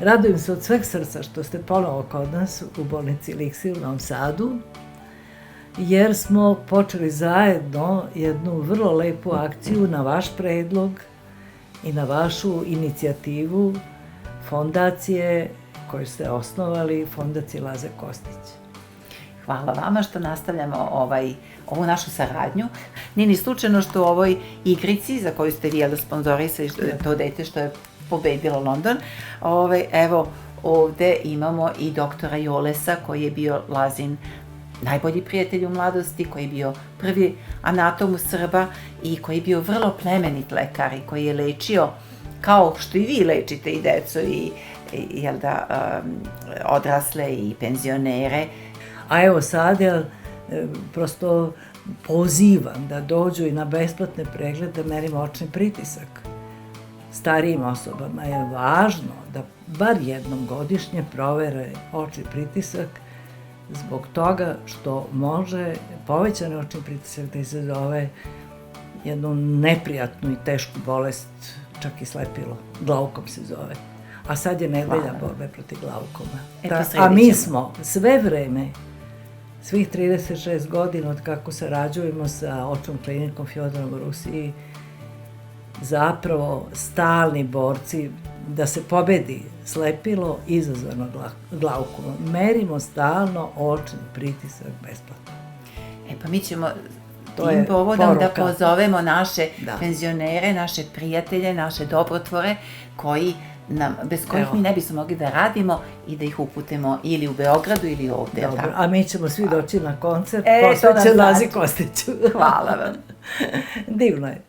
Radujem se od sveg srca što ste ponovo kod nas u bolnici Eliksir u Novom Sadu, jer smo počeli zajedno jednu vrlo lepu akciju na vaš predlog i na vašu inicijativu fondacije koju ste osnovali, fondacije Laze Kostić. Hvala vama što nastavljamo ovu našu saradnju. Nije ni slučajno što u ovoj igrici za koju ste vi sponzorisali to dete što je pobedilo London, evo ovde imamo i doktora Jolesa koji je bio Lazin najbolji prijatelj u mladosti, koji je bio prvi anatom u Srba i koji je bio vrlo plemenit lekar i koji je lečio, kao što i vi lečite i decu i odrasle i penzionere. A evo sad, prosto pozivam da dođu i na besplatne preglede da merimo očni pritisak. Starijim osobama je važno da bar jednom godišnje provere očni pritisak zbog toga što može povećan očni pritisak da izazove jednu neprijatnu i tešku bolest, čak i slepilo. Glaukom se zove. A sad je nedelja borbe protiv glaukoma. A mi smo sve vreme, svih 36 godina od kako sarađujemo sa očnom klinikom Fjodorom u Rusiji, zapravo stalni borci da se pobedi slepilo izazvano glaukoma. Merimo stalno očni pritisak besplatno. Pa mi ćemo tim povodom da pozovemo naše penzionere, naše prijatelje, naše dobrotvore bez kojih mi ne bismo mogli da radimo i da ih uputimo ili u Beogradu ili ovde. Dobro, a mi ćemo svi doći na koncert posvećen Lazi Kostiću. Hvala vam. Divno je.